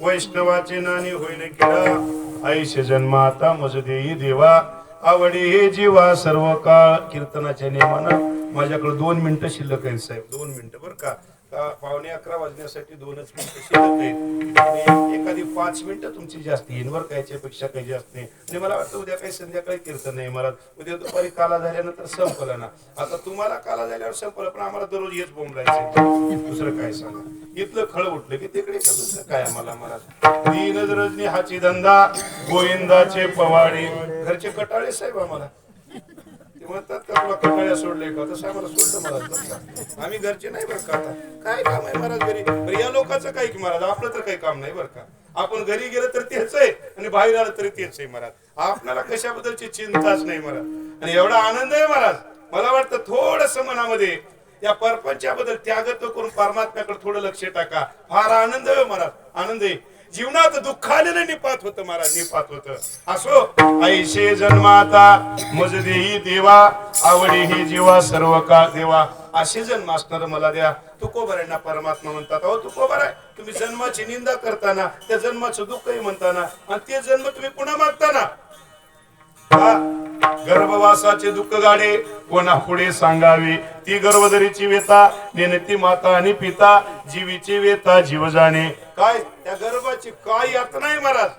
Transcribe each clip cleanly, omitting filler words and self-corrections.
वैष्णवाचे नानी होईन किडा आईशे जन्माता मज देई देवा आवडी हे जीवा सर्व काळ कीर्तनाच्या नियमानं माझ्याकडे 2 मिनिटं शिल्लक आहेत साहेब 2 मिनिटं बरं का 11:15 वाजण्यासाठी 2च मिनिटं शिल्लक आहेत आणि एखादी 5 मिनिटं तुमची जास्त येईल बरं का याच्यापेक्षा काही जास्त नाही आणि मला वाटतं उद्या काही संध्याकाळी कीर्तन नाही मला उद्या दुपारी काला झाल्यानंतर संपलं ना आता तुम्हाला काला झाल्यावर संपलं पण आम्हाला दररोज हेच बोंबलायचं दुसरं काय सांगा इथलं खळ उठलं की तिकडे दुसरं काय आम्हाला मला दीन रजनी हाची धंदा गोविंदाचे पवाडे घरचे कटाळे साहेब आम्हाला ते म्हणतात का तुला कटाळ्या सोडले का तसं आम्हाला सोडलं महाराज आम्ही घरचे नाही बरं का आता काय काम आहे महाराज घरी या लोकांचं काय की महाराज आपलं तर काही काम नाही बरं का आपण घरी गेलं तर तेच आहे आणि बाहेर आलं तरी तेच आहे महाराज आपल्याला कशाबद्दलची चिंताच नाही महाराज आणि एवढा आनंद आहे महाराज मला वाटतं थोडस मनामध्ये या परपंचाबद्दल त्यागत्व करून परमात्म्याकडे थोडं लक्ष टाका फार आनंद आहे महाराज आनंद आहे जीवनात दुःख आलेलं निपात होतं महाराज निपात होतं असो ऐशे जन्माता मज देई देवा आवडी ही जीवा सर्व का देवा असे जन्म असणार मला द्या तुकोबारांना परमात्मा म्हणतात अहो तुकोबारा तुम्ही जन्माची निंदा करताना त्या जन्माचं दुःखही म्हणताना आणि ते जन्म तुम्ही पुन्हा मागताना गर्भवासाचे दुःख गाडे कोणा पुढे सांगावे ती गर्भधरीची वेता नेनती माता आणि पिता जीवीची वेता जीव जाणे काय त्या गर्भाची काय यातना आहे महाराज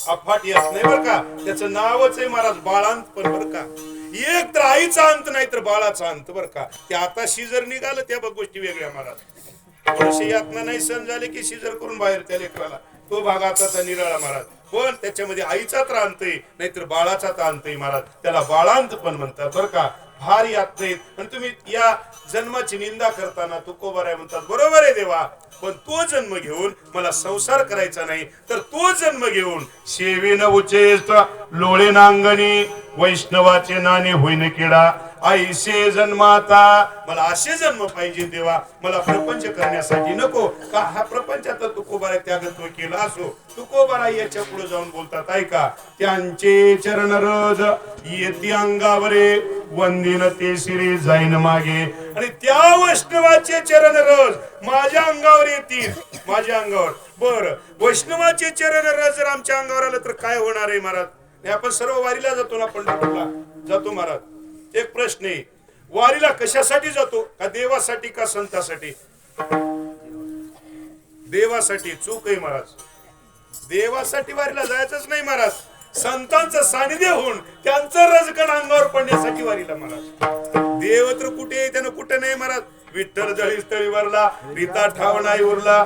अफाट यात नाही बर का त्याचं नावच आहे महाराज बाळांत पण बर का एक तर आईचा अंत नाही तर बाळाचा अंत बर का ते आता शिजर निघालं त्या बघ गोष्टी वेगळ्या महाराज थोडीशी यातना नाही सण झाले की शिजर करून बाहेर त्या लेकराला तो भाग आता निराळा महाराज पण त्याच्यामध्ये आईचा तर अंत आहे नाहीतर बाळाचा तर अंत आहे महाराज त्याला बाळांत पण म्हणतात बरं का फार यात नाहीत आणि तुम्ही या जन्माची निंदा करताना तुकोबाराय म्हणतात बरोबर आहे देवा पण तो जन्म घेऊन मला संसार करायचा नाही तर तो जन्म घेऊन सेवेन उचेष्ट लोळे नांगणी वैष्णवाचे नाणे होईन किडा आईशे जन्माता मला असे जन्म पाहिजे देवा मला प्रपंच करण्यासाठी नको का हा प्रपंचात तुकोबाराय त्यागत्व केला असो तुकोबाराय याच्या पुढे जाऊन बोलतात ऐका त्यांचे चरण रज येती अंगावरे वंदिन ते शिरी जाईन मागे आणि त्या वैष्णवाचे चरण रज माझ्या अंगावर येतील माझ्या अंगावर बर वैष्णवाचे चरण रज जर आमच्या अंगावर आलं तर काय होणार आहे महाराज आपण सर्व वारीला जातो ना पंढरपूरला जातो महाराज एक प्रश्न आहे वारीला कशासाठी जातो का देवासाठी का संतासाठी देवासाठी चूक आहे महाराज देवासाठी वारीला जायचंच नाही महाराज संतांचं सानिध्य होऊन त्यांचं रजकण अंगावर पडण्यासाठी वारीला महाराज देव तर कुठे आहे त्यानं कुठे नाही महाराज विठ्ठल जळी स्थळीवरला रीता ठाव नाही उरला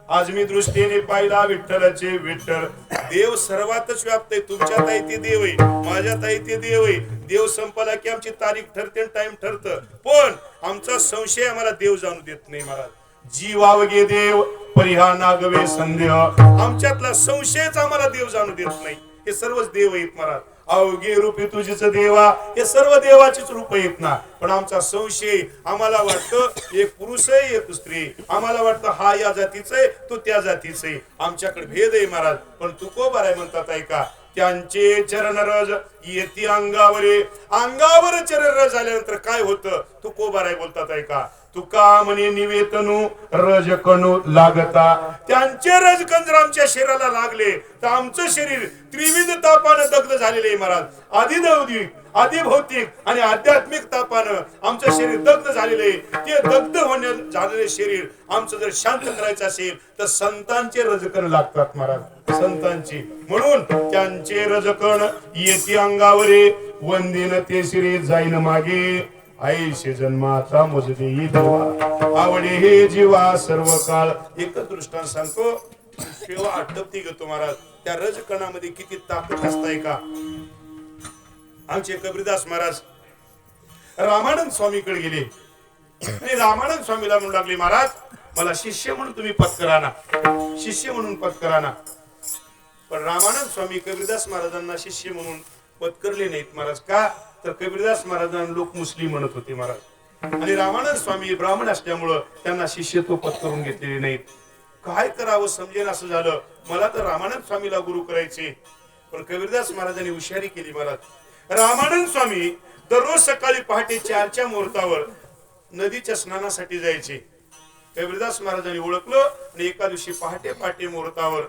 आज मी दृष्टीने पाहिला विठ्ठलाचे विठ्ठल देव सर्वातच व्याप्त आहे तुमच्यात आहे ते देव आहे माझ्यात आहे ते देव आहे देव संपला की आमची तारीख ठरते टाइम ठरतं पण आमचा संशय आम्हाला देव जाणू देत नाही महाराज जीवावगे देव परिहा नागवे संदेह आमच्यातला संशयच आम्हाला देव जाणू देत नाही हे सर्वच देव आहेत महाराज अवघे रूपी तुझीच देवा हे सर्व देवाचीच रूप आहेत ना पण आमचा संशय आम्हाला वाटतं एक पुरुष आहे एक स्त्री आम्हाला वाटतं हा या जातीचा आहे तो त्या जातीचा आहे आमच्याकडे भेद आहे महाराज पण तुकोबाराय म्हणतात ऐका त्यांचे चरण रज येती अंगावर चरण रज झाल्यानंतर काय होतं तुकोबाराय बोलतात ऐका तुका म्हणे निवेतनू रजकणू लागता. त्यांचे रजकण जर आमच्या शरीराला लागले तर आमचं शरीर त्रिविध तापानं दग्ध झालेले आहे महाराज. आधी दैविक, आधी भौतिक आणि आध्यात्मिक तापानं आमचं शरीर दग्ध झालेलं आहे. ते दग्ध होण्या झालेले शरीर आमचं जर शांत करायचं असेल तर संतांचे रजकण लागतात महाराज, संतांची. म्हणून त्यांचे रजकण येते अंगावरे वंदिन ते श्री जाईन मागे. आईशे जन्माचा मुजदे देवा आवडे हे जीवा सर्व काळ. एकच दृष्टांत सांगतो, शेवा आटपती घेतो महाराज. त्या रजकणामध्ये किती ताकद असताय का. आमचे कबीरदास महाराज रामानंद स्वामीकडे गेले आणि रामानंद स्वामीला म्हणू लागले, महाराज मला शिष्य म्हणून तुम्ही पत्करा ना, शिष्य म्हणून पत्करा ना. पण रामानंद स्वामी कबीरदास महाराजांना शिष्य म्हणून पत्करले नाहीत महाराज. का तर कबीरदास महाराजांना लोक मुस्लिम म्हणत होते महाराज आणि रामानंद स्वामी ब्राह्मण असल्यामुळं त्यांना शिष्यत्व पत्करून घेतलेले नाहीत. काय करावं समजेल असं झालं. मला तर रामानंद स्वामीला गुरु करायचे. पण कबीरदास महाराजांनी हुशारी केली महाराज. रामानंद स्वामी दररोज सकाळी पहाटे 4च्या मुहूर्तावर नदीच्या स्नानासाठी जायचे. कबीरदास महाराजांनी ओळखलं आणि एका दिवशी पहाटे पहाटे मुहूर्तावर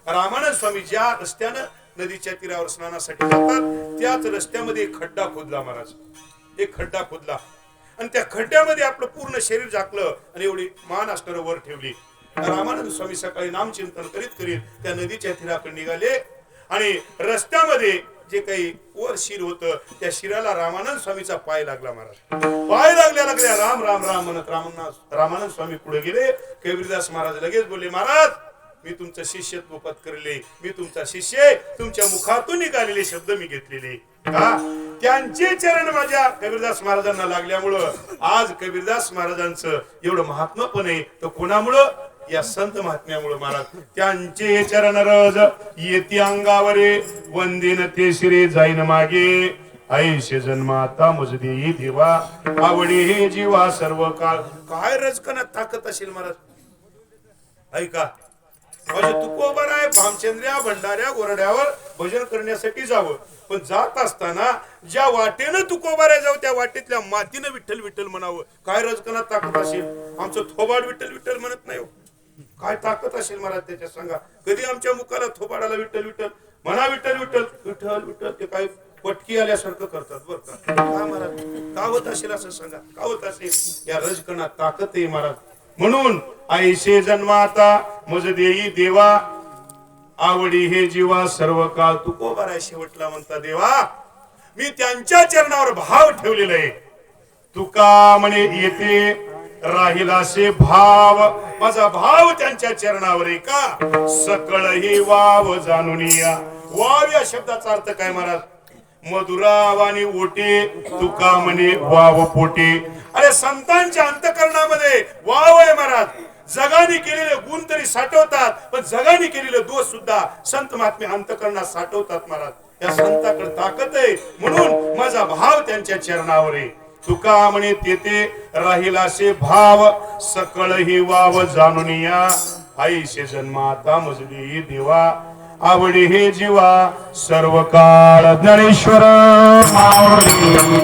रामानंद स्वामी ज्या रस्त्यानं नदीच्या तीरावर स्नानासाठी जातात त्याच रस्त्यामध्ये एक खड्डा खोदला महाराज. एक खड्डा खोदला आणि त्या खड्ड्यामध्ये आपलं पूर्ण शरीर झाकलं आणि एवढी मान असणारं वर ठेवली. रामानंद स्वामी सकाळी नामचिंतन करीत करीत त्या नदीच्या तीराकडे निघाले आणि रस्त्यामध्ये जे काही वर शिर होतं त्या शिराला रामानंद स्वामीचा पाय लागला महाराज. पाय लागल्या राम राम राम म्हणत रामानंद स्वामी पुढे गेले. कबीरदास महाराज लगेच बोलले, महाराज मी तुमचं शिष्यत्व पत्करले, मी तुमचा शिष्य, तुमच्या मुखातून निघालेले शब्द मी घेतलेले. का त्यांचे चरण माझ्या कबीरदास महाराजांना लागल्यामुळं आज कबीरदास महाराजांचं एवढं महात्मा पण आहे. तर कोणामुळं? या संत महात्म्यामुळे महाराज. त्यांचे चरण रज येते अंगावरे वंदिन ते श्री जाईन मागे. आईशे जन्माता मुजदे देवा आवडे हे जीवा सर्व काळ. काय रजकणात ताकद असेल महाराज. ऐका, म्हणजे तुकोबर आहे भामचंद्र्या भंडाऱ्या गोरड्यावर भजन करण्यासाठी जावं. पण जात असताना ज्या वाटेनं तुकोबाऱ्या जावं त्या वाटेतल्या मातीनं विठ्ठल विठ्ठल म्हणावं. काय रजकणात ताकद असेल. आमचं थोबाड विठ्ठल विठ्ठल म्हणत नाही. काय ताकद असेल महाराज त्याच्या सांगा. कधी आमच्या मुखाला थोबाडाला विठ्ठल विठ्ठल म्हणा, विठ्ठल विठ्ठल विठ्ठल विठ्ठल ते काय पटकी आल्यासारखं करतात बरं का. का महाराज का होत असेल असं सांगा. का होत असेल. या रजकणात ताकद आहे महाराज. म्हणून आईशे जन्माता मज देई देवा आवडी हे जीवा सर्व काळ. तुकोबारा शेवटला म्हणता, देवा मी त्यांच्या चरणावर भाव ठेवलेला आहे. तुका म्हणे येते राहिलासे भाव, माझा भाव त्यांच्या चरणावर आहे. का सकळ ही वाव जाणून या. वाव या शब्दाचा अर्थ काय महाराज. मधुरावानी ओटे तुका म्हणे वाव पोटे. अरे संतांच्या अंतकरणामध्ये वाव आहे महाराज. जगाने केलेले गुण तरी साठवतात पण जगाने केलेले दोष सुद्धा संत महात्मे अंतकरणात साठवतात महाराज. या संताकडे ताकद आहे म्हणून माझा भाव त्यांच्या चरणावर आहे. तुका म्हणे तेथे राहिलासे भाव सकळ ही वाव जाणून या. आईशे जन्माता मजली देवा आवडी हे जीवा सर्व काळ. ज्ञानेश्वर माऊली